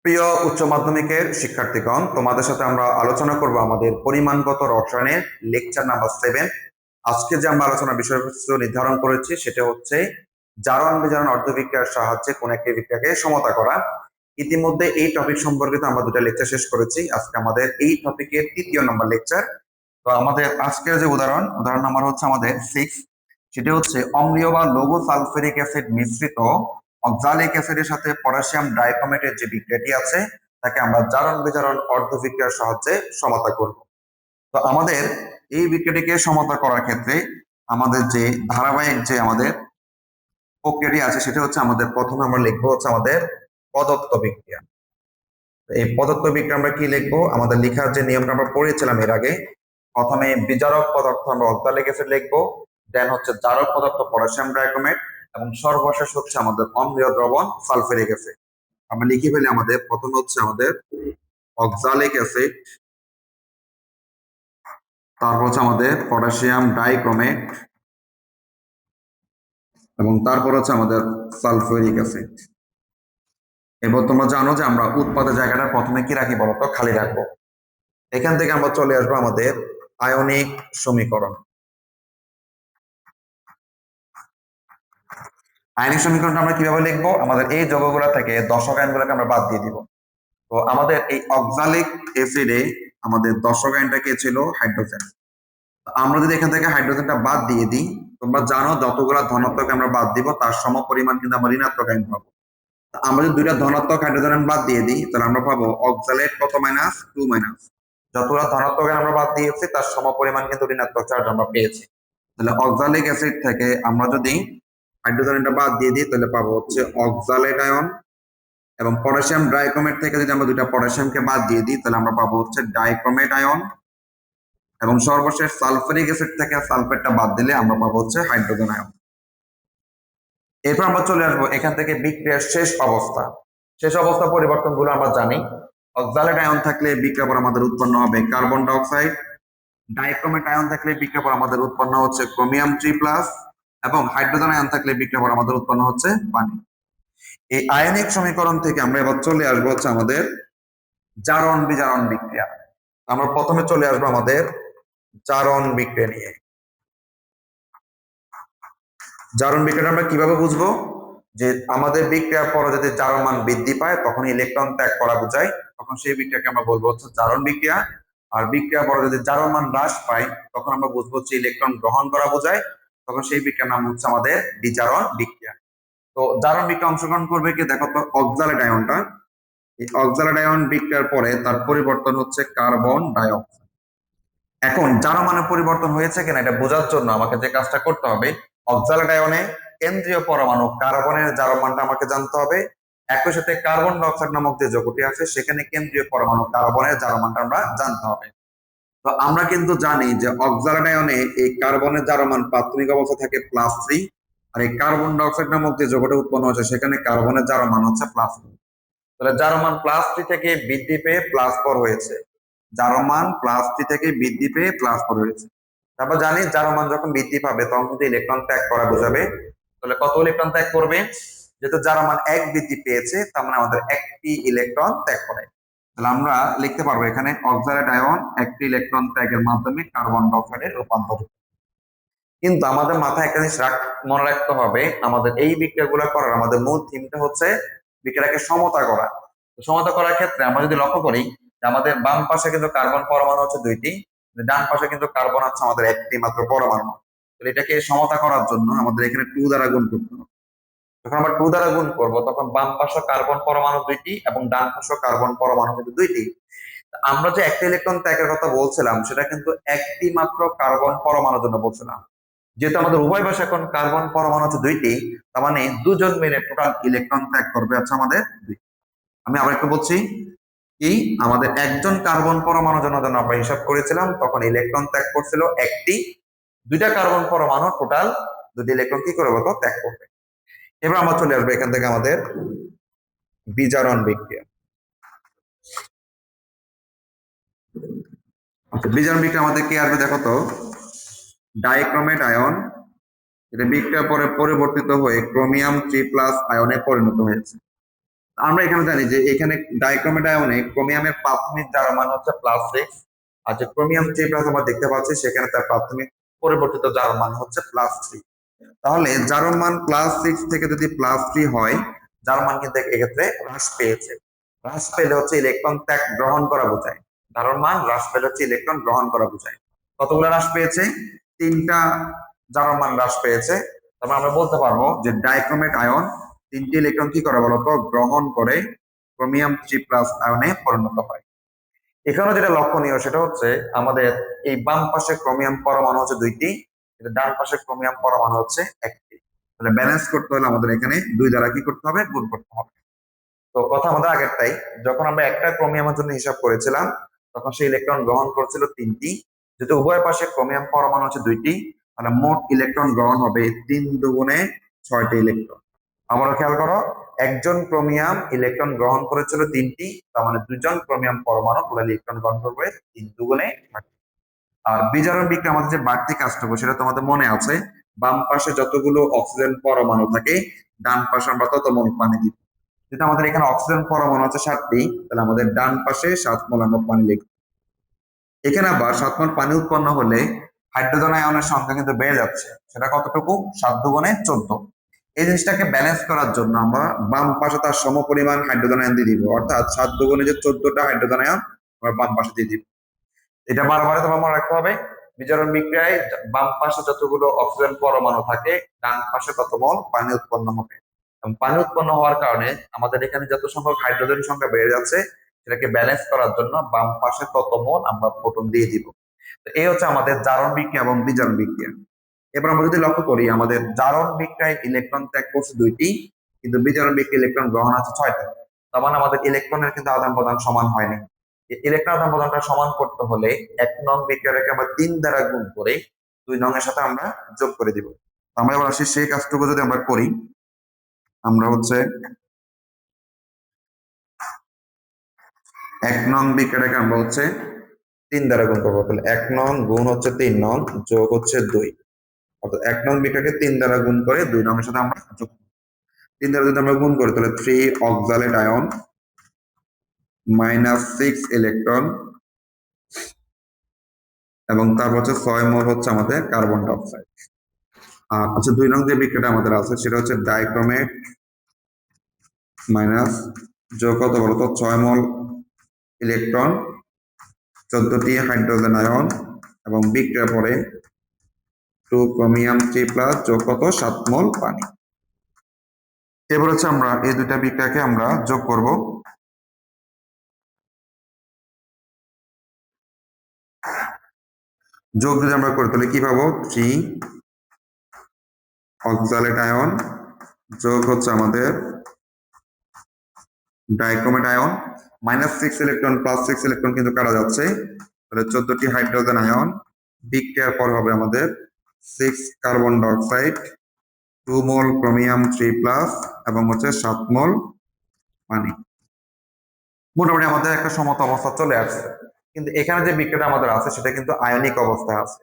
প্রিয় উচ্চ মাধ্যমিকের শিক্ষার্থীগণ, তোমাদের সাথে আমরা আলোচনা করব আমাদের পরিমাণগত রসায়নের লেকচার নাম্বার 7। আজকে যে আমরা আলোচনা বিষয়বস্তু নির্ধারণ করেছি সেটা হচ্ছে জারণ বিজারণ অর্ধবিক্রিয়ার সাহায্যে কোন একটি বিক্রিয়াকে সমতা করা। ইতিমধ্যে এই টপিক সম্পর্কিত আমরা দুটো লেকচার শেষ করেছি। আজকে আমাদের এই টপিকের তৃতীয় নম্বর লেকচার। তো আমাদের আজকের যে উদাহরণ নাম্বার হচ্ছে আমাদের 6। সেটা হচ্ছে অম্লীয় বা লঘু সালফিউরিক অ্যাসিড মিশ্রিত অক্সালিক অ্যাসিডের সাথে পটাশিয়াম ডাইক্রোমেটের যে বিক্রিয়াটি আছে তাকে আমরা জারণ বিজারণ অর্ধবিক্রিয়ার সাহায্যে সমতা করব। তো আমাদের এই বিক্রিয়াটিকে সমতা করার ক্ষেত্রে আমাদের যে ধারাবাহিক যে আমাদের প্রক্রিয়াটি আছে সেটা হচ্ছে আমাদের প্রথমে আমরা লিখবো হচ্ছে আমাদের পদার্থ বিক্রিয়া। এই পদার্থ বিক্রিয়া আমরা কি লিখবো, আমাদের লেখার যে নিয়মটা আমরা পড়েছিলাম এর আগে, প্রথমে বিজারক পদার্থ আমরা অক্সালিক অ্যাসিড লিখবো, দেন হচ্ছে জারক পদার্থ পটাশিয়াম ডাইক্রোমেট, এবং সর্বশেষ হচ্ছে আমাদের অম্লীয় দ্রবণ সালফিউরিক অ্যাসিড। আমরা লিখে ফেলি আমাদের প্রথমে হচ্ছে আমাদের অক্সালিক অ্যাসিড, তারপর হচ্ছে আমাদের পটাশিয়াম ডাইক্রোমেট, এবং তারপর হচ্ছে আমাদের সালফিউরিক অ্যাসিড। এবার তোমরা জানো যে আমরা উৎপাদের জায়গাটা প্রথমে কি রাখি বলতো, খালি রাখবো। এখান থেকে আমরা চলে আসবো আমাদের আয়নিক সমীকরণ। আয়নিক সমীকরণটা আমরা কিভাবে লিখবো, আমাদের এই যৌগগুলো থেকে দশক আয়নগুলোকে আমরা বাদ দিয়ে দিব। তো আমাদের এই অক্সালিক অ্যাসিডে আমাদের দশক আয়নটা কে ছিল, হাইড্রোজেন। আমরা যদি এখান থেকে হাইড্রোজেনটা বাদ দিয়ে দিই, তোমরা জানো যতগুলা ধনাত্মক আমরা বাদ দিব তার সম পরিমাণ কিন্তু আমরা ঋণাত্মক আয়ন পাবো। আমরা যদি দুইটা ধনাত্মক হাইড্রোজেন বাদ দিয়ে দিই তাহলে আমরা পাবো অক্সালেট কত, -2। যতগুলা ধনাত্মক আয়ন আমরা বাদ দিয়েছি তার সম পরিমাণ কিন্তু ঋণাত্মক চার্জ আমরা পেয়েছি। তাহলে অক্সালিক অ্যাসিড থেকে আমরা যদি হাইড্রোজেনটা বাদ দিয়ে দিই তাহলে পাবো হচ্ছে অক্সালেট আয়ন, এবং পটাশিয়াম ডাইক্রোমেট থেকে যদি আমরা দুইটা পটাশিয়ামকে বাদ দিয়ে দিই তাহলে আমরা পাবো হচ্ছে ডাইক্রোমেট আয়ন, এবং সর্বশেষ সালফারিক অ্যাসিড থেকে সালফেটটা বাদ দিলে আমরা পাবো হচ্ছে হাইড্রোজেন আয়ন। এরপর আমরা চলে আসবো এখান থেকে বিক্রিয়ার শেষ অবস্থা পরিবর্তনগুলো আমরা জানি। অক্সালেট আয়ন থাকলে বিক্রিয়ার পর আমাদের উৎপন্ন হবে কার্বন ডাইঅক্সাইড, ডাইক্রোমেট আয়ন থাকলে বিক্রিয়ার পর আমাদের উৎপন্ন হচ্ছে ক্রোমিয়াম 3+, এবং হাইড্রোজেন আয়ন থাকলে বিক্রিয়ার পর আমাদের উৎপন্ন হচ্ছে পানি। এই আয়নিক সমীকরণ থেকে আমরা এবার চলে আসবো হচ্ছে আমাদের জারণ বিজারণ বিক্রিয়া। আমরা প্রথমে চলে আসবো আমাদের জারণ বিক্রিয়া নিয়ে। জারণ বিক্রিয়া আমরা কিভাবে বুঝবো, যে আমাদের বিক্রিয়ার পরে যদি জারণ মান বৃদ্ধি পায় তখন ইলেকট্রন ত্যাগ করা বোঝায়, তখন সেই বিক্রিয়াকে আমরা বলবো হচ্ছে জারণ বিক্রিয়া। আর বিক্রিয়ার পরে যদি জারণ মান হ্রাস পায় তখন আমরা বুঝবো হচ্ছে ইলেকট্রন গ্রহণ করা বোঝায়, তখন সেই বিক্রিয়ার নাম হচ্ছে আমাদের বিজারণ বিক্রিয়া। তো জারণ বিক্রিয়া অংশগ্রহণ করবে কি, দেখো তো অক্সালেট আয়নটা, এই অক্সালেট আয়ন বিক্রিয়ার পরে তার পরিবর্তন হচ্ছে কার্বন ডাইঅক্সাইড। এখন জারণ মানে পরিবর্তন হয়েছে কিনা এটা বোঝার জন্য আমাকে যে কাজটা করতে হবে, অক্সালেট আয়নে কেন্দ্রীয় পরমাণু কার্বনের জারণ মানটা আমাকে জানতে হবে। একই সাথে কার্বন ডাইঅক্সাইড নামক যে যৌগটি আছে সেখানে কেন্দ্রীয় পরমাণু কার্বনের জারণ মানটা আমরা জানতে হবে। তো আমরা কিন্তু জানি যে অক্সালেট আয়নে এই কার্বনের জারণ মান প্রাথমিক অবস্থা থাকে +3, আর এই কার্বন ডাইঅক্সাইড নামক যে যৌগটা উৎপন্ন হচ্ছে সেখানে কার্বনের জারণ মান হচ্ছে +2। তাহলে জারণ মান +3 থেকে বৃদ্ধি পেয়ে +4 হয়েছে। জারণ মান +3 থেকে বৃদ্ধি পেয়ে +4 হয়েছে। তারপর জানি জারণ মান যখন বৃদ্ধি পাবে তখন কিন্তু ইলেকট্রন ত্যাগ করা বোঝাবে। তাহলে কত ইলেকট্রন ত্যাগ করবে, যেহেতু জারণ মান 1 বৃদ্ধি পেয়েছে তার মানে আমাদের একটি ইলেকট্রন ত্যাগ করে। তাহলে আমরা লিখতে পারবো এখানে অক্সালেট আয়ন একটি ইলেকট্রন ত্যাগের মাধ্যমে কার্বন ডাইঅক্সাইডে রূপান্তর। কিন্তু আমাদের মাথায় একটা জিনিস মনে রাখতে হবে, আমাদের এই বিক্রিয়াগুলো করার আমাদের মূল থিমটা হচ্ছে বিক্রিয়াকে সমতা করা। সমতা করার ক্ষেত্রে আমরা যদি লক্ষ্য করি যে আমাদের বাম পাশে কিন্তু কার্বন পরমাণু হচ্ছে 2টি, ডান পাশে কিন্তু কার্বন হচ্ছে আমাদের একটি মাত্র পরমাণু। তাহলে এটাকে সমতা করার জন্য আমাদের এখানে 2 দ্বারা গুণ করতে হবে। যখন আমরা 2 দ্বারা গুণ করব তখন বাম পাশে কার্বন পরমাণু 2টি এবং ডান পাশে কার্বন পরমাণু কিন্তু 2টি। আমরা যে একটা ইলেকট্রন ত্যাগের কথা বলছিলাম সেটা কিন্তু একটি মাত্র কার্বন পরমাণুর জন্য বলছিলাম। যেহেতু আমাদের উভয় পাশে এখন কার্বন পরমাণু হচ্ছে 2টি, তার মানে দুজন মিলে টোটাল ইলেকট্রন ত্যাগ করবে হচ্ছে আমাদের 2। আমি আবার একটু বলছি, কি আমাদের একজন কার্বন পরমাণুর জন্য যখন আমরা হিসাব করেছিলাম তখন ইলেকট্রন ত্যাগ করছিল একটি, দুইটা কার্বন পরমাণু টোটাল 2টি ইলেকট্রন কি করবে তো ত্যাগ করবে। এবার আমরা চলে আসবো এখান থেকে আমাদের বিজারণ বিক্রিয়া। বিজারণ বিক্রিয়া আমাদের কি আসবে দেখো তো, ডাইক্রোমেট আয়ন, এটা বিক্রিয়ার পরে পরিবর্তিত হয়ে ক্রোমিয়াম 3+ আয়নে পরিণত হয়েছে। আমরা এখানে জানি যে এখানে ডাইক্রোমেট আয়নে ক্রোমিয়ামের প্রাথমিক জারণ মান হচ্ছে +6, আর যে ক্রোমিয়াম 3+ আমরা দেখতে পাচ্ছি সেখানে তার প্রাথমিক পরিবর্তিত জারণ মান হচ্ছে +3। তাহলে জারণ মান +6 থেকে যদি +3 হয়, জারণ মান কিন্তু এক্ষেত্রে হ্রাস পেয়েছে। হ্রাস পেলে হচ্ছে ইলেকট্রন ত্যাগ গ্রহণ করা বোঝায়। জারণ মান হ্রাস পেলে হচ্ছে ইলেকট্রন গ্রহণ করা বোঝায়। কতগুলো হ্রাস পেয়েছে? 3টা জারণ মান হ্রাস পেয়েছে। তবে আমরা বলতে পারবো যে ডাইক্রোমেট আয়ন 3টি ইলেকট্রন কি করে বলতো? গ্রহণ করে ক্রোমিয়াম 3+ আয়নে পরিণত হয়। এখানে যেটা লক্ষণীয় সেটা হচ্ছে আমাদের এই বাম পাশে ক্রোমিয়াম পরমাণু হচ্ছে 2টি, কিন্তু ডান পাশে ক্রোমিয়াম পরমাণু হচ্ছে 1টি। তাহলে ব্যালেন্স করতে হলে আমাদের এখানে 2 দ্বারা কি করতে হবে? গুণ করতে হবে। তো কথা আমাদের আগেরটাই, যখন আমরা একটা ক্রোমিয়ামের জন্য হিসাব করেছিলাম তখন সেই ইলেকট্রন গ্রহণ করেছিল 3টি। যেহেতু উভয় পাশে ক্রোমিয়াম পরমাণু হচ্ছে 2টি, তাহলে মোট ইলেকট্রন গ্রহণ হবে 3 দুগুণে 6টি ইলেকট্রন। আবারও খেয়াল করো, একজন ক্রোমিয়াম ইলেকট্রন গ্রহণ করেছিল 3টি, তার মানে 2জন ক্রোমিয়াম পরমাণু টোটাল ইলেকট্রন গ্রহণ করবে 3 দুগুণে 6। আর বিজারণ বিক্রিয়া আমাদের যে বাড়তি কাজটুকু সেটা তোমাদের মনে আছে, বাম পাশে যতগুলো অক্সিজেন পরমাণু থাকে ডান পাশে আমরা তত মোল পানি দিব। যেহেতু আমাদের এখানে অক্সিজেন পরমাণু আছে 7টি, তাহলে আমাদের ডান পাশে 7 মোল আমরা পানি লিখব। এখানে আবার 7 মোল পানি উৎপন্ন হলে হাইড্রোজেন আয়নের সংখ্যা কিন্তু বেড়ে যাচ্ছে। সেটা কতটুকু? 7 দুগুণে 14। এই জিনিসটাকে ব্যালেন্স করার জন্য আমরা বাম পাশে তার সমপরিমাণ হাইড্রোজেন আয়ন দিয়ে দিব, অর্থাৎ 7 দুগুণে যে 14টা হাইড্রোজেন আয়ন আমরা বাম পাশে দিয়ে দিব। এটা বারবার তোমার মনে রাখতে হবে। বিজারণ বিক্রিয়ায় বাম পাশে যতগুলো অক্সিজেন পরমাণু থাকে ডান পাশে তত মোল পানি উৎপন্ন হবে। এবং পানি উৎপন্ন হওয়ার কারণে আমাদের এখানে যত সংখ্যক হাইড্রোজেন সংখ্যা বেড়ে যাচ্ছে, সেটাকে ব্যালেন্স করার জন্য বাম পাশে তত মোল আমরা প্রোটন দিয়ে দিব। তো এই হচ্ছে আমাদের জারণ বিক্রিয়া এবং বিজারণ বিক্রিয়া। এবার আমরা যদি লক্ষ্য করি, আমাদের জারণ বিক্রিয়ায় ইলেকট্রন ত্যাগ করছে 2টি, কিন্তু বিজারণ বিক্রিয়া ইলেকট্রন গ্রহণ আছে 6টা। তার মানে আমাদের ইলেকট্রনের কিন্তু আদান প্রদান সমান হয়নি। ইলেকট্রন আদান প্রদানটা সমান করতে হলে 1 নং বিক্রিয়াটাকে আমরা 3 দ্বারা গুণ করে 2 নং এর সাথে আমরা যোগ করে দিব। আমরা এবার আসি সেই কাজটুকু যদি আমরা করি, আমরা হচ্ছে 1 নং বিক্রিয়াটাকে আমরা হচ্ছে 3 দ্বারা গুণ করবো। তাহলে 1 নং গুণ হচ্ছে 3 নং যোগ হচ্ছে 2, অর্থাৎ 1 নং বিক্রিয়াকে 3 দ্বারা গুণ করে 2 নং এর সাথে আমরা যোগ 3 দ্বারা যদি আমরা গুণ করি তাহলে 3 অক্সালেট আয়ন -6 ইলেকট্রন এবং তারপর হচ্ছে 6 মোল হচ্ছে আমাদের কার্বন ডাই অক্সাইড। আর হচ্ছে 2 নং যে বিক্রিয়াটা আমাদের আছে সেটা হচ্ছে ডাইক্রোমেট মাইনাস যোগ কত বলতো? 6 মোল ইলেকট্রন, 14টি হাইড্রোজেন আয়ন এবং বিক্রিয়ার পরে 2 ক্রোমিয়াম 3+ যোগ কত? 7 মোল পানি। এবার হচ্ছে আমরা এই দুইটা বিক্রিয়াকে আমরা যোগ করব। যোগ যদি আমরা করি তাহলে কি পাবো? 3 অক্সালেট আয়ন যোগ হচ্ছে আমাদের ডাইক্রোমেট আয়ন, -6 ইলেকট্রন +6 ইলেকট্রন কিন্তু কাটা যাচ্ছে, তাহলে 14টি হাইড্রোজেন আয়ন, বিক্রিয়ার পর হবে আমাদের 6 কার্বন ডাই অক্সাইড, 2 মোল ক্রোমিয়াম 3+ এবং হচ্ছে 7 মোল পানি। মোটামুটি আমাদের একটা সমতা অবস্থা চলে আসছে। কিন্তু এখানে যে বিক্রিয়াটা আমাদের আছে সেটা কিন্তু আয়নিক অবস্থায় আছে।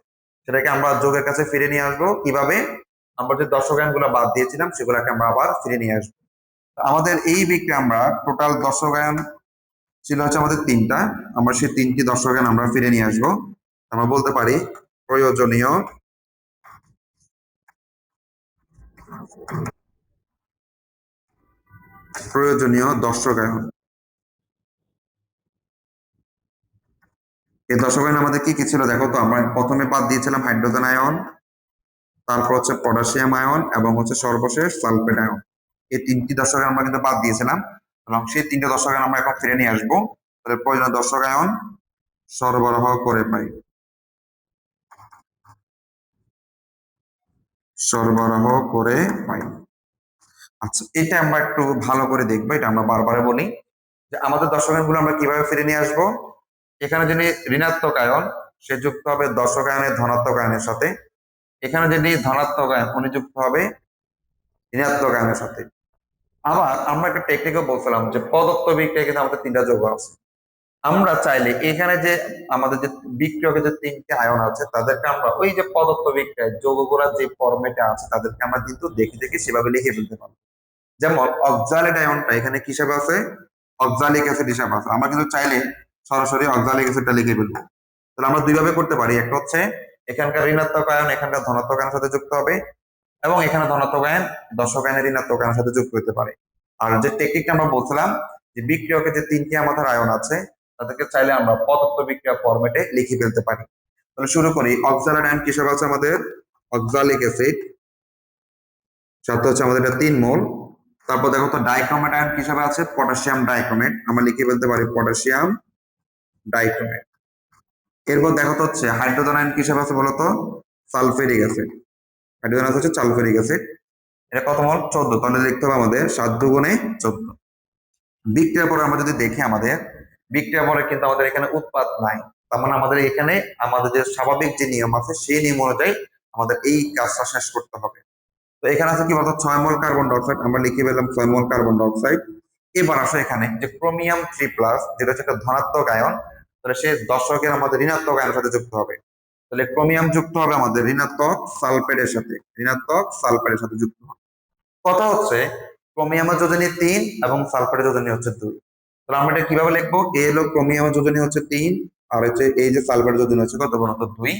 সেটাকে আমরা যোগের কাছে ফিরে নিয়ে আসবো কিভাবে? আমরা যে দর্শক গুলো বাদ দিয়েছিলাম সেগুলোকে আমরা আবার ফিরে নিয়ে আসবো। আমাদের এই বিক্রিয়া আমরা টোটাল দর্শক ছিল হচ্ছে আমাদের 3টা, আমরা সেই 3টি দর্শক আমরা ফিরে নিয়ে আসবো। আমরা বলতে পারি প্রয়োজনীয় দর্শকায়ন। এই দর্শকায়ন আমাদের কি কি ছিল দেখো তো? আমরা প্রথমে বাদ দিয়েছিলাম হাইড্রোজেন আয়ন, তারপর হচ্ছে পটাশিয়াম আয়ন এবং হচ্ছে সর্বশেষ সালফেট আয়ন। এই 3টি দর্শক আমরা কিন্তু বাদ দিয়েছিলাম এবং সেই 3টে দর্শক আমরা এখন ফিরে নিয়ে আসবো। তাহলে প্রয়োজনীয় দর্শক আয়ন সরবরাহ করে পাই, সরবরাহ করে পাই। আচ্ছা, এটা আমরা একটু ভালো করে দেখবো। এটা আমরা বারবার বলি যে আমাদের দর্শক আয়নগুলো আমরা কিভাবে ফিরে নিয়ে আসবো। এখানে যিনি ঋণাত্মক আয়ন সে যুক্ত হবে দর্শক আয়নের ধনাত্মক আয়নের সাথে, এখানে যিনি ধনাত্মক আয়ন উনি যুক্ত হবে ঋণাত্মক আয়নের সাথে। আবার আমরা একটা টেকনিকও বলছিলাম যে পদার্থ বিক্রিয়া কিন্তু আমাদের 3টা যৌগ আছে। আমরা চাইলে এখানে যে আমাদের যে বিক্রিয়কের যে 3টে আয়ন আছে তাদেরকে আমরা ওই যে পদার্থ বিক্রিয়ায় যৌগগুলা যে ফরম্যাটে আছে তাদেরকে আমরা কিন্তু দেখে দেখে সেভাবে লিখে ফেলতে পারবো। যেমন অক্সালিক আয়নটা এখানে কি হিসাবে আছে, অক্সালিক অ্যাসিড হিসাবে আছে। আমরা কিন্তু চাইলে সরাসরি অক্সালিক অ্যাসিডটা লিখে ফেলবো। তাহলে আমরা দুইভাবে করতে পারি, একটা হচ্ছে এখানকার ঋণাত্মক আয়ন এখানকার ধনাত্মক আয়নের সাথে যুক্ত হবে, এবং এখানে ধনাত্মক আয়ন দর্শক আয়নের ঋণাত্মক আয়নের সাথে যুক্ত হতে পারে। আর যে টেকনিকটা আমরা বলছিলাম যে বিক্রিয়কে যে তিনটি আমাদের আয়ন আছে তাদেরকে চাইলে আমরা পদার্থ বিক্রিয়া ফরম্যাটে লিখে ফেলতে পারি। তাহলে শুরু করি। অক্সালিক আয়ন কিসব আছে আমাদের, অক্সালিক অ্যাসিড, সাথে হচ্ছে আমাদের এটা 3 মোল। তারপর দেখো তো ডাইক্রোমেট আয়ন কি হিসাবে আছে, পটাশিয়াম ডাইক্রোমেট, আমরা লিখে ফেলতে পারি পটাশিয়াম ডাইক্রোমেট। এরপর দেখো তো হচ্ছে হাইড্রোজেন আয়ন কি হিসাবে আছে বলতো, সালফেরিক অ্যাসিড। হাইড্রোজেন আছে হচ্ছে সালফেরিক অ্যাসিড, এটা কত মোল, 14। তাহলে লিখতে হবে আমাদের 7×14। বিক্রিয়ার পরে আমরা যদি দেখি আমাদের বিক্রিয়ার পরে কিন্তু আমাদের এখানে উৎপাদ নাই, তার মানে আমাদের এখানে আমাদের যে স্বাভাবিক যে নিয়ম আছে সেই নিয়ম অনুযায়ী আমাদের এই কাজটা শেষ করতে হবে। তো এখানে আছে কি বলতো 6 মোল কার্বন ডাইঅক্সাইড, আমরা লিখে পেলাম 6 মোল কার্বন ডাইঅক্সাইড। এবার আসো এখানে যে ক্রোমিয়াম 3+, যেটা হচ্ছে একটা ধনাত্মক আয়ন, তাহলে সে দর্শকের আমাদের ঋণাত্মক আয়নের সাথে যুক্ত হবে। তাহলে ক্রোমিয়াম যুক্ত হবে আমাদের ঋণাত্মক সালফেটের সাথে, ঋণাত্মক সালফেটের সাথে যুক্ত হবে। কথা হচ্ছে ক্রোমিয়ামের যোজনী 3 এবং সালফারের যোজনী হচ্ছে 2। তাহলে আমরা এটা কিভাবে লিখবো, এ হলো ক্রোমিয়ামের যোজনী হচ্ছে 3, আর হচ্ছে এই যে সালফারের যোজনী হচ্ছে কত বলতো 2,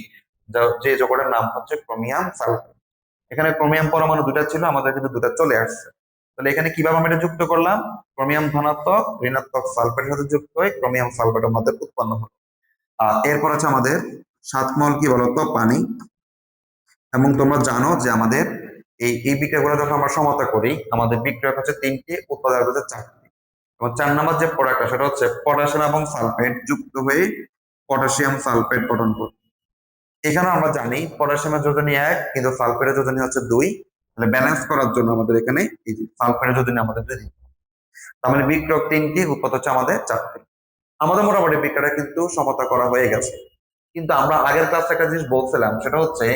যে যৌগটার নাম হচ্ছে ক্রোমিয়াম সালফার। এখানে ক্রোমিয়াম পরমাণু দুটা ছিল, আমাদের কিন্তু দুটা চলে আসছে। তাহলে এখানে কিভাবে আমরা এটা যুক্ত করলাম, ক্রোমিয়াম ধনাত্মক ঋণাত্মক সালফারের সাথে যুক্ত হয়ে ক্রোমিয়াম সালফেট আমাদের উৎপন্ন হলো। আর এরপর হচ্ছে আমাদের 7 মোল কি বলতো পানি। এবং তোমরা জানো যে আমাদের এই বিক্রিয়াগুলো যখন আমরা সমতা করি আমাদের বিক্রিয়া হচ্ছে 3টি, উৎপাদক হচ্ছে 4টি। এবং 4 নম্বর যে প্রোডাক্টটা সেটা হচ্ছে পটাশিয়াম এবং সালফেট যুক্ত হয়ে পটাশিয়াম সালফেট গঠন করে। এখানে আমরা জানি পটাশিয়ামের যোজনী 1 কিন্তু সালফেটের যোজনী হচ্ছে 2। তাহলে ব্যালেন্স করার জন্য আমাদের এখানে এই যে সালফেটের যোজনী আমাদের 2 দিতে হবে। তার মানে বিক্রিয়ক 3টি, উৎপাদ হচ্ছে আমাদের 4টি। আমাদের মোটামুটি বিক্রিয়াটা কিন্তু সমতা করা হয়ে গেছে। কিন্তু আমরা আগের ক্লাসে একটা জিনিস বলছিলাম, সেটা হচ্ছে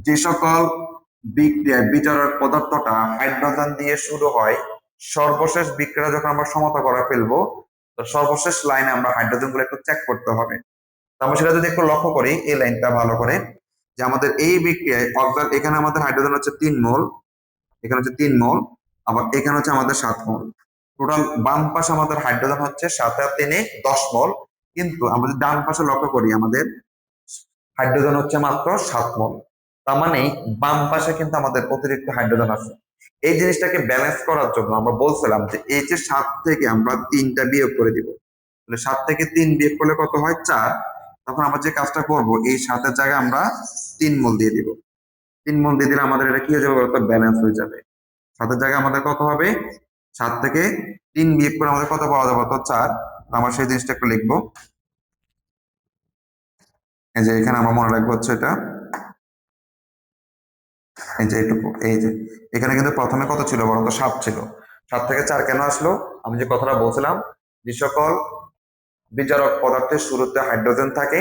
যে সকল বিক্রিয়ায় বিজারক পদার্থটা হাইড্রোজেন দিয়ে শুরু হয়, সর্বশেষ বিক্রিয়া যখন আমরা সমতা করে ফেলবো তো সর্বশেষ লাইনে আমরা হাইড্রোজেন গুলো একটু চেক করতে হবে। আমরা সেটা যদি একটু লক্ষ্য করি এই লাইনটা ভালো করে, যে আমাদের এই বিক্রিয়ায় এখানে আমাদের হাইড্রোজেন হচ্ছে 3 মোল, এখানে হচ্ছে 3 মোল, আবার এখানে হচ্ছে আমাদের 7 মোল। টোটাল বাম পাশে আমাদের হাইড্রোজেন হচ্ছে 7 আর 3 10 মোল। কিন্তু আমরা যদি ডান পাশে লক্ষ্য করি আমাদের হাইড্রোজেন হচ্ছে মাত্র 7 মোল। তার মানে বাম পাশে কিন্তু আমাদের অতিরিক্ত হাইড্রোজেন আছে। এই জিনিসটাকে ব্যালেন্স করার জন্য আমরা বলছিলাম যে এই যে 7 থেকে আমরা 3টা বিয়োগ করে দিব। তাহলে 7 থেকে 3 বিয়োগ করলে কত হয়, 4। তখন আমরা যে কাজটা করব এই 7-এর জায়গায় আমরা 3 মোল দিয়ে দিব। 3 মোল দিয়ে দিলে আমাদের এটা কি হয়ে যাবে বলতো, ব্যালেন্স হয়ে যাবে। 7-এর জায়গায় আমাদের কত হবে, 7 থেকে 3 বিয়োগ করে আমাদের কত পাওয়া যাবে, তো 4। আমরা সেই জিনিসটা একটু লিখবো। এই যে এখানে আমরা মনে রাখবো হচ্ছে এটা, এই যে এটুকু, এই যে এখানে কিন্তু প্রথমে কত ছিল বলতো, 7 ছিল। 7 থেকে 4 কেন আসলো, আমি যে কথাটা বলছিলাম যে সকল বিজারক পদার্থের শুরুতে হাইড্রোজেন থাকে,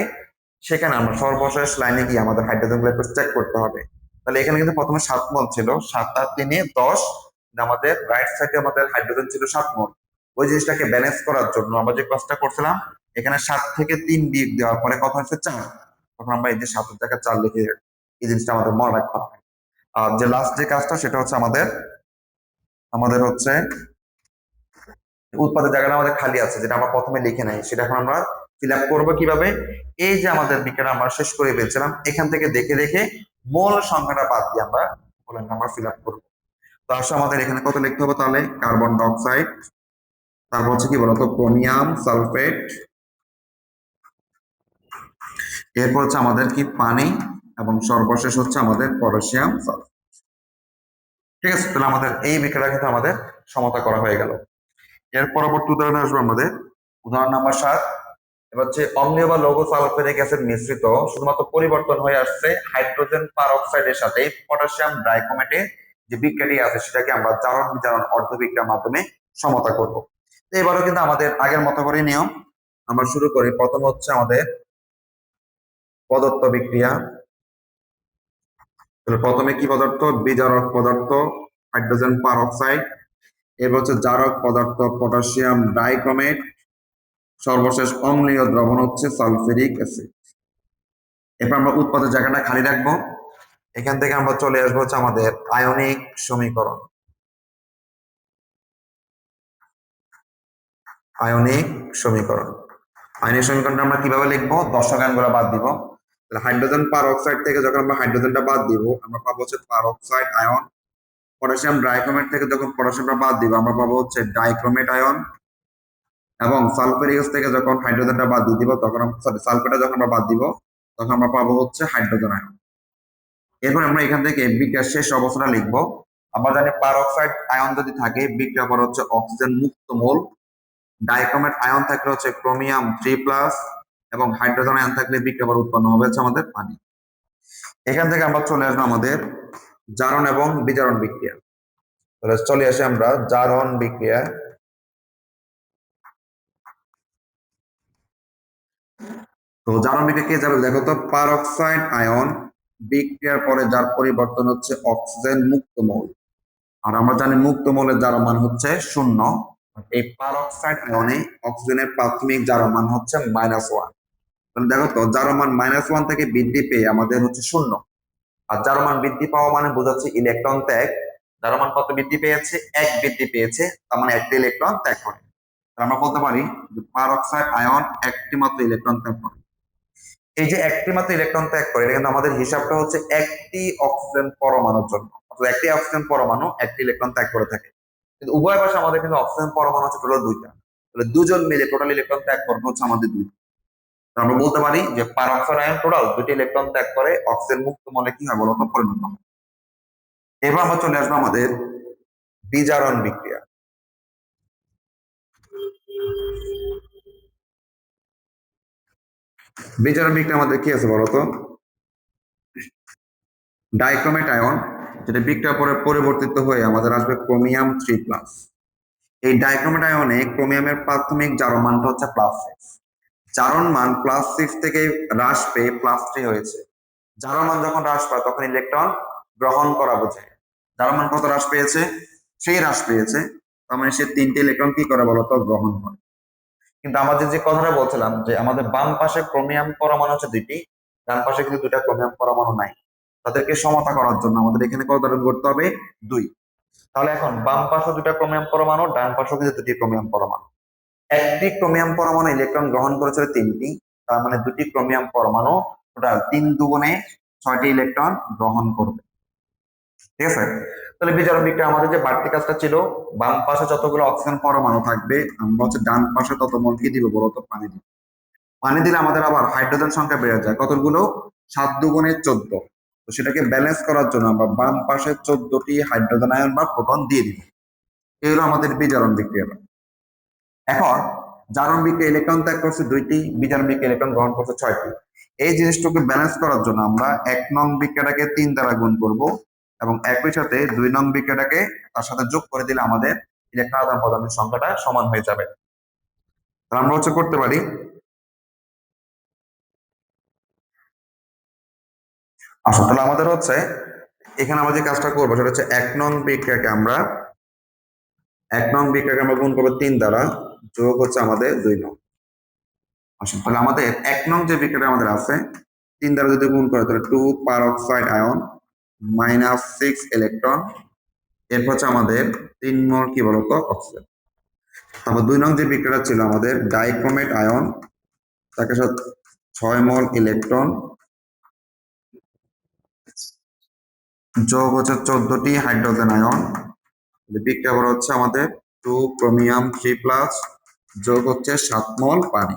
সেখানে আমরা সর্বশেষ লাইনে গিয়ে আমাদের হাইড্রোজেন গুলো একটু চেক করতে হবে। তাহলে এখানে কিন্তু প্রথমে 7 মোল ছিল, 7 আর 3 10, আমাদের রাইট সাইডে আমাদের হাইড্রোজেন ছিল 7 মোল। ওই জিনিসটাকে ব্যালেন্স করার জন্য আমরা যে কাজটা করছিলাম, এখানে 7 থেকে 3 বিয়োগ দেওয়ার পরে কত হচ্ছে 4। তখন আমরা এই যে 7-এর জায়গায় 4 লিখে এই জিনিসটা আমাদের মনে রাখতে হবে। আর যে লাস্ট যে কাজটা সেটা হচ্ছে আমাদের আমাদের হচ্ছে উৎপাদের জায়গাটা আমাদের খালি আছে, যেটা আমরা প্রথমে লিখে নাই, সেটা এখন আমরা ফিল আপ করবো কিভাবে। এই যে আমাদের বিক্রিয়া আমরা শেষ করে ফেলছিলাম, এখান থেকে দেখে দেখে মোল সংখ্যাটা বাদ দিয়ে আমরা মোলের নাম্বার ফিল আপ করবো। তো আসলে আমাদের এখানে কত লিখতে হবে তাহলে, কার্বন ডাইঅক্সাইড, তারপর হচ্ছে কি বলতো ক্রোমিয়াম সালফেট, এরপর হচ্ছে আমাদের কি পানি, এবং সর্বশেষ হচ্ছে আমাদের পটাশিয়াম সালফেট। ঠিক আছে, তাহলে আমাদের এই বিক্রিয়া কিন্তু আমাদের সমতা করা হয়ে গেল। এর পরবর্তী উদাহরণে আসবো আমাদের উদাহরণ নাম্বার 7। এবার হচ্ছে অম্লীয় বা লৌহ সালফেরিক অ্যাসিড মিশ্রিত শুধুমাত্র পরিবর্তন হয়ে আসছে হাইড্রোজেন পারঅক্সাইডের সাথে পটাশিয়াম ডাইক্রোমেটে যে বিক্রিয়াটি আছে সেটাকে আমরা জারণ বিজারণ অর্ধবিক্রিয়ার মাধ্যমে সমতা করব। তো এবারও কিন্তু আমাদের আগের মতো করে নিয়ম, আমরা শুরু করি। প্রথম হচ্ছে আমাদের পদার্থ বিক্রিয়া। প্রথমে কি পদার্থ, বিজারক পদার্থ হাইড্রোজেন পারঅক্সাইড, এরপর হচ্ছে জারক পদার্থ পটাশিয়াম ডাইক্রোমেট, সর্বশেষ অম্লীয় দ্রবণ হচ্ছে সালফেরিক অ্যাসিড। এরপর আমরা উৎপাদের জায়গাটা খালি রাখবো। এখান থেকে আমরা চলে আসবো হচ্ছে আমাদের আয়নিক সমীকরণ। আয়নিক সমীকরণ। আয়নিক সমীকরণটা আমরা কিভাবে লিখবো? দর্শকায়নগুলো বাদ দিব। তাহলে হাইড্রোজেন পারঅক্সাইড থেকে যখন আমরা হাইড্রোজেনটা বাদ দিব, আমরা পাবো হচ্ছে পারঅক্সাইড আয়ন। পটাশিয়াম ডাইক্রোমেট থেকে যখন পটাশিয়ামটা বাদ দিব, আমরা পাবো হচ্ছে ডাইক্রোমেট আয়ন। এবং সালফারিয়াস থেকে যখন হাইড্রোজেনটা বাদ দিয়ে দিব, তখন সরি সালফারটা যখন আমরা বাদ দিব, তখন আমরা পাবো হচ্ছে হাইড্রোজেন আয়ন। এরপর আমরা এখান থেকে বিক্রিয়ার শেষ অবস্থাটা লিখবো। আমরা জানি পারঅক্সাইড আয়ন যদি থাকে, বিক্রিয়া পর হচ্ছে অক্সিজেন মুক্ত মূল। ডাইক্রোমেট আয়ন থাকলে হচ্ছে ক্রোমিয়াম 3+ এবং হাইড্রোজেন আয়ন থাকলে বিক্রিয়া পর উৎপন্ন হবে হচ্ছে আমাদের পানি। এখান থেকে আমরা চলে আসবো আমাদের জারণ এবং বিজারণ বিক্রিয়া। তাহলে চলে আসি আমরা জারণ বিক্রিয়া। তো জারণ বিক্রিয়া কে যাবে দেখো তো, পারঅক্সাইড আয়ন বিক্রিয়ার পরে যার পরিবর্তন হচ্ছে অক্সিজেন মুক্ত মৌল। আর আমরা জানি মুক্ত মৌলের জারণ মান হচ্ছে 0। এই পারঅক্সাইড আয়নে অক্সিজেনের প্রাথমিক জারণ মান হচ্ছে -1। তাহলে দেখো তো জারণ মান -1 থেকে বৃদ্ধি পেয়ে আমাদের হচ্ছে 0। আর জারণ মান বৃদ্ধি পাওয়া মানে বোঝাচ্ছে ইলেকট্রন ত্যাগ। জারণ মান কত বৃদ্ধি পেয়েছে? 1 বৃদ্ধি পেয়েছে, তার মানে একটি ইলেকট্রন ত্যাগ করে। আমরা বলতে পারি যে পারঅক্সাইড আয়ন একটি মাত্র ইলেকট্রন ত্যাগ করে। এই যে একটি মাত্র ইলেকট্রন ত্যাগ করে, এটা কিন্তু আমাদের হিসাবটা হচ্ছে একটি অক্সিজেন পরমাণুর জন্য, অর্থাৎ একটি অক্সিজেন পরমাণু একটি ইলেকট্রন ত্যাগ করে থাকে। কিন্তু উভয় পাশে আমাদের কিন্তু অক্সিজেন পরমাণু হচ্ছে টোটাল 2টা। তাহলে দুজন মিলে টোটাল ইলেকট্রন ত্যাগ করবে হচ্ছে আমাদের 2। আমরা বলতে পারি যে পারঅক্সাইড আয়ন টোটাল 2টি ইলেকট্রন ত্যাগ করে অক্সিজেন মুক্ত মৌলে কি হয় বলতো পরিণত হয়। এবার আমরা চলে আসবো আমাদের বিজারণ বিক্রিয়া। বিজারণ বিক্রিয়া আমাদের কি আছে বলতো? ডাইক্রোমেট আয়ন, যেটা বিক্রিয়া পরে পরিবর্তিত হয়ে আমাদের আসবে ক্রোমিয়াম 3+। এই ডাইক্রোমেট আয়নে ক্রোমিয়ামের প্রাথমিক জারণ মানটা হচ্ছে +6। জারণ মান +6 থেকে হ্রাস পেয়ে +3 হয়েছে। জারণ মান যখন হ্রাস পায় তখন ইলেকট্রন গ্রহণ করা বোঝায়। জারণ মান কত হ্রাস পেয়েছে? 3 হ্রাস পেয়েছে। তার মানে সে 3টি ইলেকট্রন কি করে বলতো? গ্রহণ করে। কিন্তু আমাদের যে কথাটা বলছিলাম যে আমাদের বাম পাশে ক্রোমিয়াম পরমাণু হচ্ছে 2টি, ডান পাশে কিন্তু 2টা ক্রোমিয়াম পরমাণু নাই। তাদেরকে সমতা করার জন্য আমাদের এখানে কত ধারণ করতে হবে? 2। তাহলে এখন বাম পাশে 2টা ক্রোমিয়াম পরমাণু, ডান পাশে কিন্তু 2টি ক্রোমিয়াম পরমাণু। একটি ক্রোমিয়াম পরমাণু ইলেকট্রন গ্রহণ করেছিল 3টি, তার মানে 2টি ক্রোমিয়াম পরমাণু টোটাল 3 দুগুণে 6টি ইলেকট্রন গ্রহণ করবে। ঠিক আছে? তাহলে বিজারণ বিক্রিয়া আমাদের যে বাড়তি কাজটা ছিল, বাম পাশে যতগুলো অক্সিজেন পরমাণু থাকবে, আমরা হচ্ছে ডান পাশে তত মোল কি দিব বলতো? পানি দিব। পানি দিলে আমাদের আবার হাইড্রোজেন সংখ্যা বেড়ে যায় কতগুলো? 7 দুগুণে 14। তো সেটাকে ব্যালেন্স করার জন্য আমরা বাম পাশে 14টি হাইড্রোজেন আয়ন বা প্রোটন দিয়ে দিব। এই হলো আমাদের বিজারণ বিক্রিয়া। এখন জারণ বিক্রিয়া ইলেকট্রন ত্যাগ করছে 2টি, বিজারণ বিক্রিয়া ইলেকট্রন গ্রহণ করছে 6টি। এই জিনিসটাকে ব্যালেন্স করার জন্য আমরা 1 নং বিক্রিয়াটাকে 3 দ্বারা গুণ করব এবং একই সাথে 2 নং বিক্রিয়াটাকে তার সাথে যোগ করে দিলে আমাদের ইলেকট্রন আদান প্রদানের সংখ্যাটা সমান হয়ে যাবে। তাহলে আমরা হচ্ছে করতে পারি, আচ্ছা তাহলে আমাদের হচ্ছে এখানে আমরা যে কাজটা করবো সেটা হচ্ছে 1 নং বিক্রিয়াকে আমরা গুণ করবো 3 দ্বারা, যোগ হচ্ছে আমাদের 2 নং। আচ্ছা তাহলে আমাদের 1 নং যে বিক্রিয়াটা আমাদের আছে, 3 দ্বারা যদি গুণ করে তাহলে 2 পারঅক্সাইড আয়ন -6 ইলেকট্রন। এরপর হচ্ছে আমাদের 3 মোল কি বলতো? অক্সিজেন। তারপর 2 নং যে বিক্রিয়াটা ছিল আমাদের ডাইক্রোমেট আয়ন, তাকে সাথে 6 মোল ইলেকট্রন, যোগ হচ্ছে 14টি হাইড্রোজেন আয়ন। বিক্রিয়া করা হচ্ছে আমাদের 2 ক্রোমিয়াম 3+, যোগ হচ্ছে 7 মোল পানি।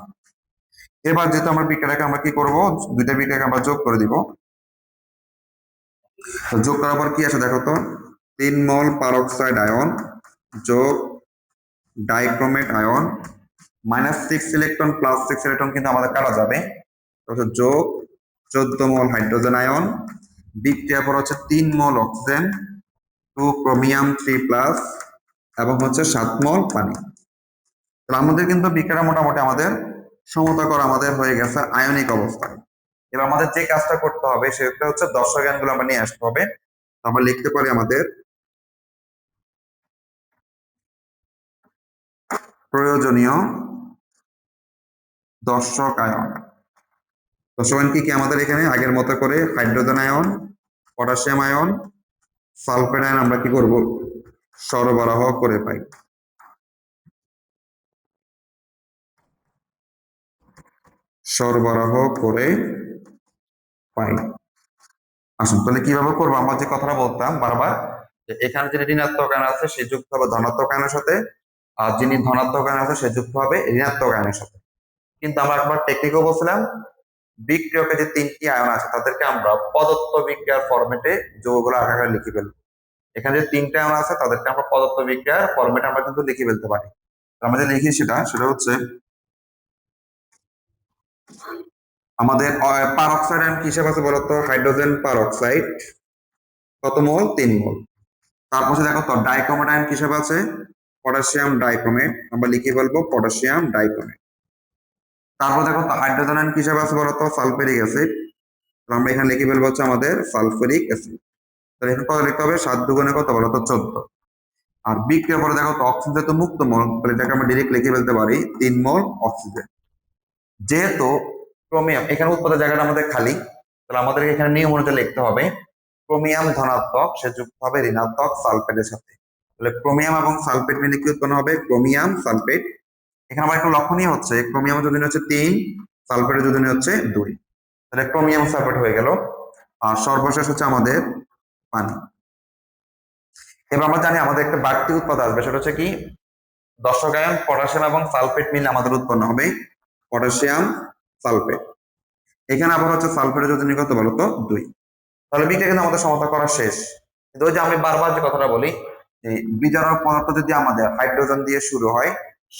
এবার যেহেতু আমরা বিক্রিয়াটাকে আমরা কি করব? 2টা বিক্রিয়াকে আমরা যোগ করে দিব। যোগ করার পর কি আসে দেখো তো? 3 মোল পারঅক্সাইড আয়ন যোগ ডাইক্রোমেট আয়ন -6 ইলেকট্রন +6 ইলেকট্রন কিন্তু আমাদের কাটা যাবে। যোগ 14 মোল হাইড্রোজেন আয়ন, বিক্রিয়া পর হচ্ছে 3 মোল অক্সিজেন, 2 ক্রোমিয়াম 3+ এবং হচ্ছে 7 মোল পানি। তাহলে আমাদের কিন্তু বিক্রিয়া মোটামুটি আমাদের সমতা করা আমাদের হয়ে গেছে আয়নিক অবস্থায়। এবার আমাদের যে কাজটা করতে হবে সেটা হচ্ছে দর্শকয়ানগুলো আমরা নিয়ে আসতে হবে। আমরা লিখতে পারি আমাদের প্রয়োজনীয় দর্শক আয়ন। দর্শক আয়ন কি কি আমাদের এখানে আগের মতো করে hydrogen ion, potassium ion, sulphide ion আমরা কি করব? সরবরাহ করে পাই। সরবরাহ করে পাই। আসুন তাহলে কিভাবে করবো, আমরা যে কথাটা বলতাম বারবার, যে এখানে যিনি ঋণাত্মক আয়ন আছে সে যুক্ত হবে ধনাত্মক আয়নের সাথে, আর যিনি ধনাত্মক আয়ন আছে সে যুক্ত হবে ঋণাত্মক আয়নের সাথে। কিন্তু আমরা একবার টেকনিকও বলছিলাম, বিক্রিয়কে যে তিনটি আয়ন আছে তাদেরকে আমরা পদার্থ বিক্রিয়ার ফরম্যাটে যৌগগুলো আকারে লিখে ফেলবো। এখানে যে তিনটা আয়ন আছে তাদেরকে আমরা পদার্থ বিক্রিয়ার ফরম্যাটে আমরা কিন্তু লিখে ফেলতে পারি। আমরা যে লিখি সেটা হচ্ছে আমাদের পারক্সাইড আয়ন কি হিসেবে আছে বলতো, হাইড্রোজেন পারক্সাইড কত মোল, 3 মোল। তারপর দেখো তো ডাইক্রোমেট আয়ন কি হিসেবে আছে, পটাশিয়াম ডাইক্রোমেট, আমরা লিখে বলবো পটাশিয়াম ডাইক্রোমেট। তারপর দেখো তো হাইড্রোজেন আয়ন কি হিসেবে আছে বলতো, সালফেরিক অ্যাসিড, আমরা এখানে লিখে ফেলবো হচ্ছে আমাদের সালফেরিক অ্যাসিড। তাহলে এখানে কত লিখতে হবে, 7 × 2 = কত বলতো, 14। আর বিক্রিয়ার পরে দেখো তো অক্সিজেন তো মুক্ত মোল, তাহলে এটাকে আমরা ডিরেক্ট লিখে ফেলতে পারি 3 মোল অক্সিজেন। যেহেতু ক্রোমিয়াম এখানে উৎপাদক জায়গাটা আমাদের খালি, তাহলে আমাদেরকে এখানে নিয়ম অনুযায়ী লিখতে হবে ক্রোমিয়াম ধনাত্মক সে যুক্ত হবে ঋণাত্মক সালফেটের সাথে। তাহলে ক্রোমিয়াম এবং সালফেট মিলে কি উৎপন্ন হবে, ক্রোমিয়াম সালফেট। এখানে আমার একটা লক্ষণীয় হচ্ছে ক্রোমিয়াম যোজনী হচ্ছে 3, সালফেটের যোজনী হচ্ছে 2। তাহলে ক্রোমিয়াম সালফেট হয়ে গেল। আর সর্বশেষ হচ্ছে আমাদের পানি। এবার আমরা জানি আমাদের একটা বাড়তি উৎপাদ আসবে, সেটা হচ্ছে কি, দর্শক আয়ন পটাশিয়াম এবং সালফেট মিলে আমাদের উৎপন্ন হবে পটাশিয়াম সালফেট। এখানে আবার হচ্ছে সালফেটের যোজনী কত বলতো, 2। তাহলে বিক্রিয়া কিন্তু আমাদের সমতা করা শেষ। কিন্তু ওই যে আমি বারবার যে কথাটা বলি, যে বিজারক পদার্থ যদি আমাদের হাইড্রোজেন দিয়ে শুরু হয়,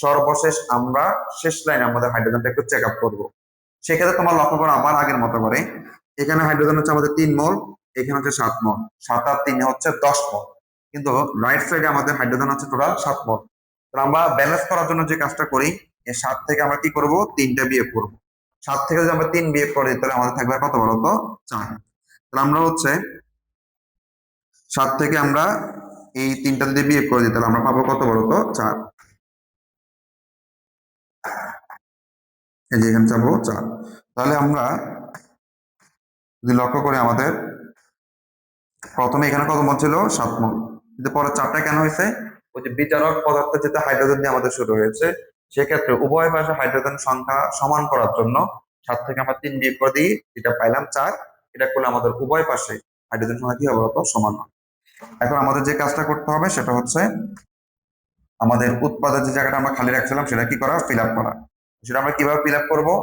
সর্বশেষ আমরা শেষ লাইনে আমাদের হাইড্রোজেনটা একটু চেক আপ করবো। সেক্ষেত্রে তোমার লক্ষ্য করো আবার আগের মতো করে, এখানে হাইড্রোজেন হচ্ছে আমাদের 3 মোল, এখানে হচ্ছে 7 মোল, 7 আর 3 হচ্ছে 10 মোল। কিন্তু রাইট সাইডে আমাদের হাইড্রোজেন হচ্ছে টোটাল 7 মোল। তাহলে আমরা ব্যালেন্স করার জন্য যে কাজটা করি, এই 7 থেকে আমরা কি করব, 3টা বিয়োগ করবো। 7 থেকে যদি আমরা 3 বিয়োগ করি তাহলে আমাদের থাকবে কত বলতো, 4। তাহলে আমরা হচ্ছে 7 থেকে আমরা এই 3টা যদি বিয়োগ করে দিই তাহলে আমরা পাবো কত বলতো, 4। এই যে এখানে পাবো 4। তাহলে আমরা যদি লক্ষ্য করি আমাদের প্রথমে এখানে কত মোল ছিল, 7 মোল, কিন্তু পরে 4টা কেন হয়েছে, ওই যে বিচারক পদার্থ যেটা হাইড্রোজেন দিয়ে আমাদের শুরু হয়েছে, সেক্ষেত্রে উভয় পাশে হাইড্রোজেন সংখ্যা সমান করার জন্য 7 থেকে আমরা 3 বিয়োগ করে দিই, যেটা পাইলাম 4। এটা করলে আমাদের উভয় পাশে হাইড্রোজেন সংখ্যা কি হবে বলতো, সমান হয়। এখন আমাদের যে কাজটা করতে হবে সেটা হচ্ছে আমাদের উৎপাদের যে জায়গাটা আমরা খালি রাখছিলাম সেটা কি করা, ফিল আপ করা। সেটা আমরা কিভাবে ফিল আপ করবো,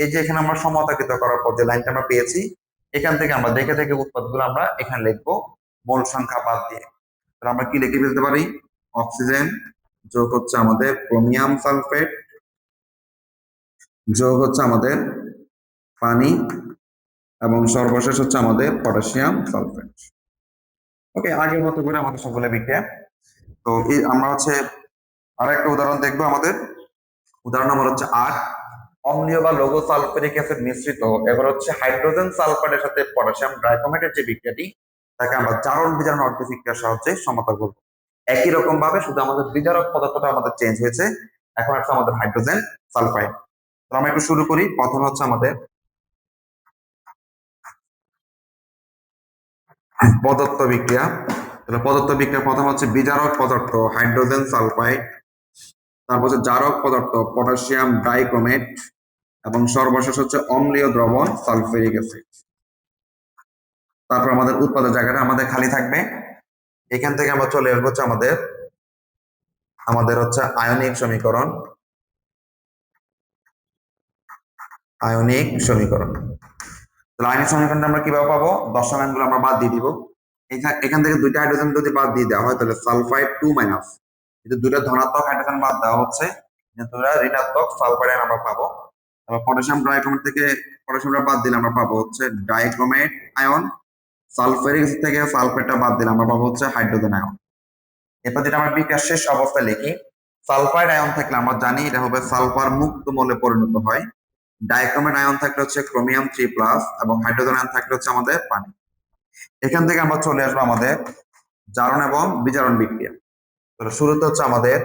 এই যে এখানে আমরা সমতাকৃত করার পর যে লাইনটা আমরা পেয়েছি, এখান থেকে আমরা দেখে দেখে উৎপাদগুলো আমরা এখানে লিখবো মোল সংখ্যা বাদ দিয়ে। তাহলে আমরা কি লিখে ফেলতে পারি, অক্সিজেন যোগ হচ্ছে আমাদের ক্রোমিয়াম সালফেট যোগ হচ্ছে আমাদের পানি এবং সর্বশেষ হচ্ছে আমাদের পটাশিয়াম সালফেট। ওকে, আগের মতো করে আমাদের সবগুলো বিক্রিয়া। তো এই আমরা হচ্ছে আর একটা উদাহরণ দেখবো আমাদের। উদাহরণ নম্বর হচ্ছে 8, অম্লীয় বা লৌহ সালফারিক অ্যাসিড মিশ্রিত এবার হচ্ছে হাইড্রোজেন সালফারের সাথে পটাশিয়াম ডাইক্রোমেটের যে বিক্রিয়াটি, তাকে আমরা জারণ বিজারণ অর্ধবিক্রিয়ার সাহায্যে সমতা করব। একই রকম ভাবে শুধু আমাদের বিজারক পদার্থটা আমাদের চেঞ্জ হয়েছে, এখন আছে আমাদের হাইড্রোজেন সালফাইড। তো আমরা একটু শুরু করি। প্রথমে হচ্ছে আমাদের পদার্থ বিক্রিয়া। তাহলে পদার্থ বিক্রিয়া প্রথম হচ্ছে বিজারক পদার্থ হাইড্রোজেন সালফাইড, তারপর হচ্ছে জারক পদার্থ পটাশিয়াম ডাইক্রোমেট এবং সর্বশেষ হচ্ছে অম্লীয় দ্রবণ সালফেরিক অ্যাসিড। তারপর আমাদের উৎপাদক জায়গাটা আমাদের খালি থাকবে। এখান থেকে আমরা চলে আসবো হচ্ছে আমাদের আমাদের হচ্ছে আয়নিক সমীকরণ। আয়নিক সমীকরণ, তাহলে আয়নিক সমীকরণটা আমরা কিভাবে পাবো, দশম গুলো আমরা বাদ দিয়ে দিব। এখান থেকে 2টা হাইড্রোজেন যদি বাদ দিয়ে দেওয়া হয় তাহলে সালফাইড 2 কিন্তু 2টা ধনাত্মক হাইড্রোজেন বাদ দেওয়া হচ্ছে, দুটা ঋণাত্মক সালফাইড আয়ন আমরা পাবো। তারপর পটাশিয়াম ডাইক্রোমেট থেকে পটাশিয়ামটা বাদ দিলে আমরা পাবো হচ্ছে ডাইক্রোমেট আয়ন। সালফারিক অ্যাসিড থেকে সালফেটটা বাদ দিলে আমরা পাবো হচ্ছে হাইড্রোজেন আয়ন। এরপর যেটা আমরা বিক্রিয়ার শেষ অবস্থায় লিখি, সালফাইড আয়ন থাকলে আমরা জানি এটা হবে সালফার মুক্ত মৌলে পরিণত হয়। ডাইক্রোমেট আয়ন থাকলে হচ্ছে ক্রোমিয়াম 3+ এবং হাইড্রোজেন আয়ন থাকলে হচ্ছে আমাদের পানি। এখান থেকে আমরা চলে আসবো আমাদের জারণ এবং বিজারণ বিক্রিয়া। তাহলে শুরুতে হচ্ছে আমাদের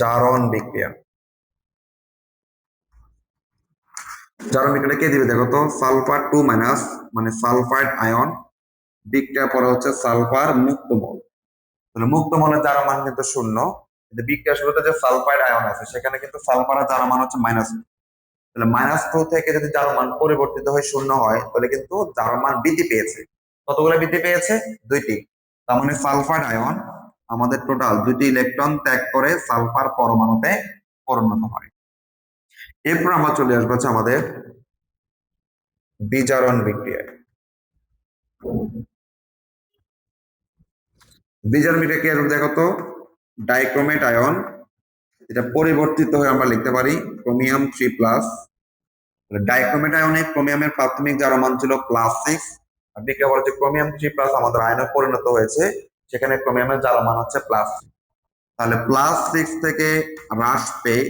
জারণ বিক্রিয়া। জারণ বিক্রিয়া কে দিবে দেখো তো, সালফার 2- মানে সালফাইড আয়ন বিক্রিয়ার পরে হচ্ছে সালফার মুক্ত মৌল। তাহলে মুক্ত মৌলের জারণ মান কিন্তু 0, কিন্তু বিক্রিয়া শুরুতে যে সালফাইড আয়ন আছে সেখানে কিন্তু সালফার জারণ মান হচ্ছে -। তাহলে -2 থেকে যদি জারণ মান পরিবর্তিত হয়ে 0 হয় তাহলে কিন্তু জারণ মান বৃদ্ধি পেয়েছে। কতগুলো বৃদ্ধি পেয়েছে? 2টি। তার মানে সালফার আয়ন আমাদের টোটাল 2টি ইলেকট্রন ত্যাগ করে সালফার পরমাণুতে পরিণত হয়। এরপর আমরা চলে আসবো হচ্ছে আমাদের বিজারণ বিক্রিয়ায়। বিজারণ বিক্রিয়া কি আসবে দেখো তো, ডাইক্রোমেট আয়ন এটা পরিবর্তিত হয়ে আমরা লিখতে পারি ক্রোমিয়াম 3+। ডাইক্রোমেট আয়নে ক্রোমিয়ামের প্রাথমিক জারণ মান ছিল +6, আর বিক্রিয়া পরে যে ক্রোমিয়াম 3+ আমাদের আয়নে পরিণত হয়েছে সেখানে ক্রোমিয়ামের জারণ মান হচ্ছে +6। তাহলে +6 থেকে হ্রাস পেয়ে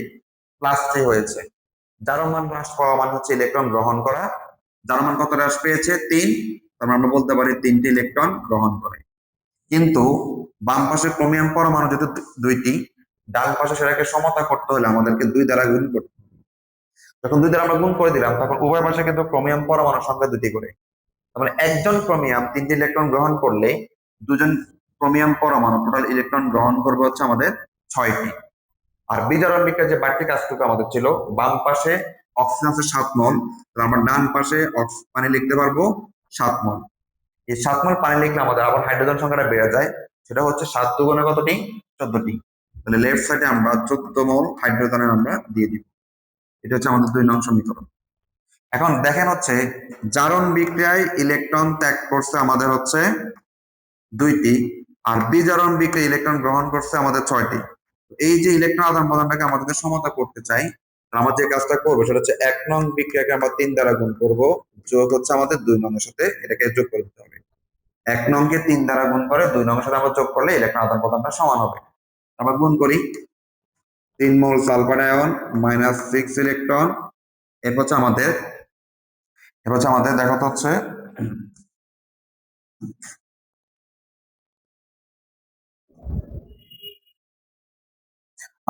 +3 হয়েছে। জারণ মান হ্রাস পাওয়া মানে হচ্ছে ইলেকট্রন গ্রহণ করা। জারণ মান কত হ্রাস পেয়েছে? 3। তারপর আমরা বলতে পারি 3টি ইলেকট্রন গ্রহণ করে। কিন্তু বাম পাশে ক্রোমিয়াম পরমাণু যেহেতু 2টি, ডান পাশে সেটাকে সমতা করতে হলে আমাদেরকে 2 দ্বারা গুণ করতে হবে। যখন 2 দ্বারা আমরা গুণ করে দিলাম তখন উভয় পাশে কিন্তু ক্রোমিয়াম পরমাণুর সংখ্যা 2টি করে। তার মানে একজন ক্রোমিয়াম 3টি ইলেকট্রন গ্রহণ করলে দুজন ক্রোমিয়াম পরমাণু টোটাল ইলেকট্রন গ্রহণ করবে হচ্ছে আমাদের 6টি। আর বিজারণ বিক্রিয়ার যে বাড়তি কাজটুকু আমাদের ছিল, বাম পাশে অক্সিজেন আছে 7 মোল, তাহলে আমরা ডান পাশে পানি লিখতে পারবো 7 মোল। এই 7 মোল পানি লিখলে আমাদের আবার হাইড্রোজেন সংখ্যাটা বেড়ে যায়, সেটা হচ্ছে 7 দুগুণে কতটি? 14টি। তাহলে লেফট সাইডে আমরা 14 মোল হাইড্রোজেনের আমরা দিয়ে দিব। এটা হচ্ছে আমাদের 2 নং সমীকরণ। এখন দেখেন হচ্ছে জারণ বিক্রিয়ায় ইলেকট্রন ত্যাগ করছে আমাদের হচ্ছে 2টি, আর বিজারণ বিক্রিয়ায় ইলেকট্রন গ্রহণ করছে আমাদের 6টি। এই যে ইলেকট্রন আদান প্রদানটাকে আমাদের সমতা করতে চাই, আমরা যে কাজটা করবো সেটা হচ্ছে 1 নং বিক্রিয়াকে আমরা 3 দ্বারা গুণ করব, যোগ হচ্ছে আমাদের 2 নং এর সাথে এটাকে যোগ করে দিতে হবে। 1 নং কে 3 দ্বারা গুণ করে 2 নং এর সাথে আমরা যোগ করলে ইলেকট্রন আদান প্রদানটা সমান হবে। আমরা গুণ করি, 3 মোল সালফার আয়ন -6 ইলেকট্রন। এরপর হচ্ছে আমাদের দেখো তো হচ্ছে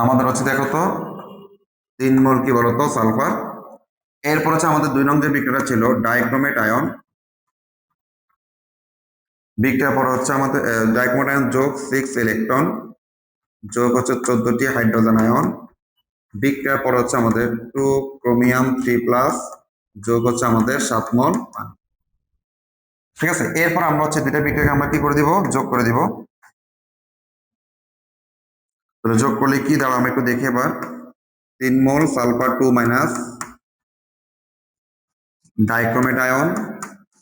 আমাদের হচ্ছে দেখো তো 3 মোল কি বলতো সালফার। এরপর হচ্ছে আমাদের 2 নং যে বিক্রিয়াটা ছিল ডাইক্রোমেট আয়ন, বিক্রিয়ার পর হচ্ছে আমাদের ডাইক্রোমেট আয়ন যোগ 6 ইলেকট্রন যোগ হচ্ছে 14টি হাইড্রোজেন আয়ন। বিক্রিয়ার পর হচ্ছে আমাদের 2 ক্রোমিয়াম 3+ যোগ হচ্ছে আমাদের 7 মোল পানি। ঠিক আছে, এরপর আমরা হচ্ছে দুইটা বিক্রিয়াকে আমরা কি করে দিব? যোগ করে দিব। তাহলে যোগ করলে কি দাঁড়াবে আমরা একটু দেখি এবার। 3 মোল সালফার 2- ডাইক্রোমেট আয়ন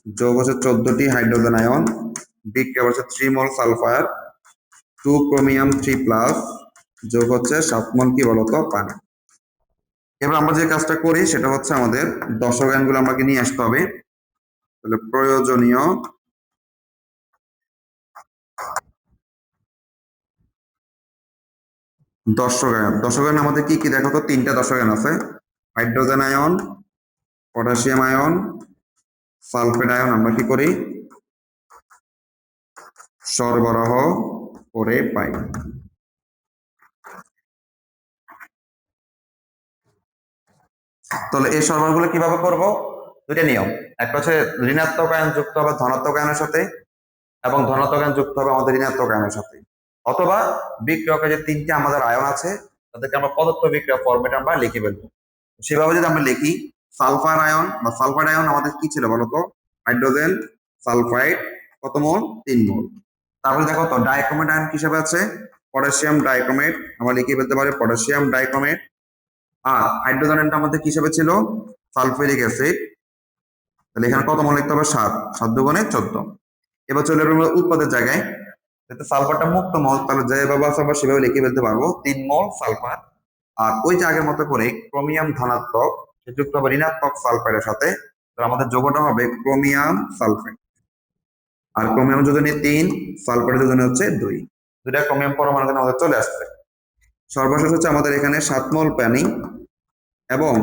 যোগ হচ্ছে 14টি হাইড্রোজেন আয়ন। বিক্রিয়া হচ্ছে 3 মোল সালফার 2 ক্রোমিয়াম 3+ যোগ হচ্ছে 7 মোল কি বলতো পানি। এবার আমরা যে কাজটা করি সেটা হচ্ছে আমাদের দশক আয়নগুলো আমাকে নিয়ে আসতে হবে। তাহলে প্রয়োজনীয় দশক আয়ন আমাদের কি কি দেখো তো, 3টা দশক আয়ন আছে, hydrogen ion, potassium ion, sulphate ion আমরা কি করি? সরবরাহ করে পাই। তাহলে এই সরবরাহগুলো কিভাবে করব? দুইটা নিয়ম, একটা হচ্ছে ঋণাত্মক আয়ন যুক্ত হবে ধনাত্মক আয়নের সাথে, এবং ধনাত্মক আয়ন যুক্ত হবে আমাদের ঋণাত্মক আয়নের সাথে, অথবা বিক্রিয়কে যে 3টি আমাদের আয়ন আছে তাদেরকে আমরা পদার্থ বিক্রিয়া ফরম্যাটে আমরা লিখে ফেলবো। সেভাবে যদি আমরা লিখি, সালফার আয়ন বা সালফার আয়ন আমাদের কি ছিল বলতো? হাইড্রোজেন সালফাইড কত মোল? 3 মোল। তারপরে দেখো তো ডাইক্রোমেট আয়ন কি হিসেবে আছে? পটাশিয়াম ডাইক্রোমেট, আমরা লিখে ফেলতে পারি পটাশিয়াম ডাইক্রোমেট। আর হাইড্রোজেন আয়নটা আমাদের কি হিসেবে ছিল? Sulphuric acid. তাহলে এখানে কত মোল লিখতে হবে? 7, 7 দুগুণে 14। এবার চলে আসবো উৎপাদের জায়গায়, যেহেতু সালফারটা মুক্ত মল তাহলে যেভাবে আছে আমরা সেভাবে লিখে ফেলতে পারবো 3 মোল সালফার। আর ওই যে আগের মতো করে ক্রোমিয়াম ধনাত্মক যুক্ত হবে ঋণাত্মক সালফারের সাথে, তো আমাদের যোগটা হবে ক্রোমিয়াম সালফেট। আর ক্রোমিয়াম যোজনী 3, সালফারের যোজনী হচ্ছে 2, দুইটা ক্রোমিয়াম পরমাণু আমাদের চলে আসছে। সর্বশেষ হচ্ছে আমাদের এখানে 7 মোল পানি, এবং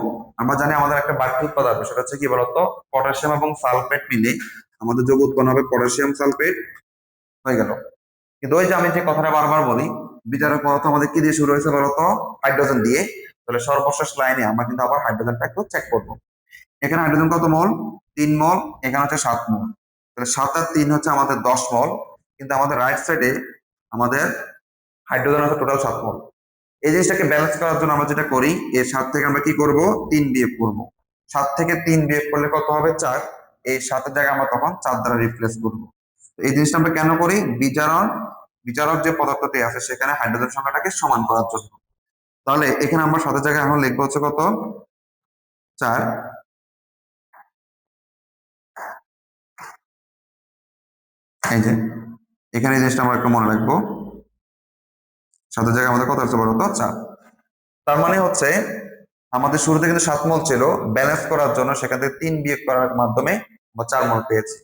আমরা জানি আমাদের একটা বাড়তি উৎপাদ আছে সেটা হচ্ছে কি বলতো? পটাশিয়াম এবং সালফেট মিলে আমাদের যোগ উৎপন্ন হবে পটাশিয়াম সালফেট। হয়ে গেল। কিন্তু ওই যে আমি যে কথাটা বারবার বলি, বিচারক পদার্থ আমাদের কি দিয়ে শুরু হয়েছে বলতো? হাইড্রোজেন দিয়ে। তাহলে সর্বশেষ লাইনে আমরা কিন্তু আবার হাইড্রোজেনটা একটু চেক করবো। এখানে হাইড্রোজেন কত মোল? 3 মোল। এখানে হচ্ছে 7 মোল। তাহলে 7 আর 3 হচ্ছে আমাদের 10 মোল। কিন্তু আমাদের রাইট সাইডে আমাদের হাইড্রোজেন হচ্ছে টোটাল 7 মোল। এই জিনিসটাকে ব্যালেন্স করার জন্য আমরা যেটা করি, এর 7 থেকে আমরা কি করব, 3 বিয়োগ করব। 7 থেকে 3 বিয়োগ করলে কত হবে, 4। এই 7 এর জায়গায় আমরা তখন 4 দ্বারা রিপ্লেস করব। এই জিনিসটা আমরা কেন করি, বিচারক যে পদার্থটি আছে সেখানে হাইড্রোজেন সংখ্যাটাকে সমান করার জন্য। তাহলে এখানে আমরা 7 এর জায়গায় এখন লিখবো হচ্ছে কত, 4। এই যে এখানে এই জিনিসটা আমরা একটু মনে রাখবো, 7 এর জায়গায় আমাদের কত হচ্ছে বলতো, 4। তার মানে হচ্ছে আমাদের শুরুতে কিন্তু 7 মোল ছিল, ব্যালেন্স করার জন্য সেখান থেকে 3 বিয়োগ করার মাধ্যমে আমরা 4 মোল পেয়েছি।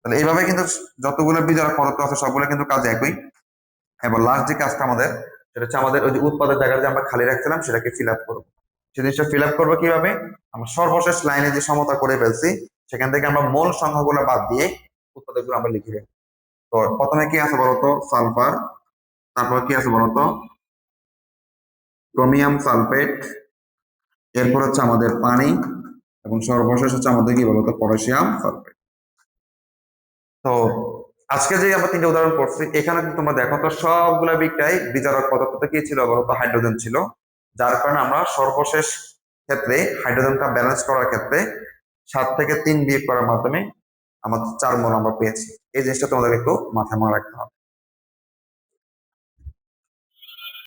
তাহলে এইভাবে কিন্তু যতগুলো বিজারক পদার্থ আছে সবগুলো কিন্তু কাজ একই। এবার লাস্ট যে কাজটা আমাদের, সেটা হচ্ছে আমাদের ওই যে উৎপাদের জায়গাটা যে আমরা খালি রাখছিলাম সেটাকে ফিল আপ করবো। সেই জিনিসটা ফিল আপ করবো কিভাবে, আমরা সর্বশেষ লাইনে যে সমতা করে ফেলছি সেখান থেকে আমরা মোল সংখ্যাগুলো বাদ দিয়ে উৎপাদকগুলো আমরা লিখে রাখি। তো প্রথমে কি আছে বলতো, সালফার, তারপর কি আছে বলতো, ক্রোমিয়াম সালফেট, এরপর হচ্ছে আমাদের পানি, এবং সর্বশেষ হচ্ছে আমাদের কি বলতো, পটাশিয়াম সালফেট। তো আজকে যে আমরা 3টা উদাহরণ পড়ছি, এখানে কিন্তু তোমরা দেখো তো সবগুলা বিক্রিয়ায় বিজারক পদার্থটা কি ছিল বলতো, হাইড্রোজেন ছিল। যার কারণে আমরা সর্বশেষ ক্ষেত্রে হাইড্রোজেনটা ব্যালেন্স করার ক্ষেত্রে 7 থেকে 3 বিয়োগ করার মাধ্যমে আমাদের 4 মোল আমরা পেয়েছি। এই জিনিসটা তোমাদের একটু মাথায় মনে রাখতে হবে।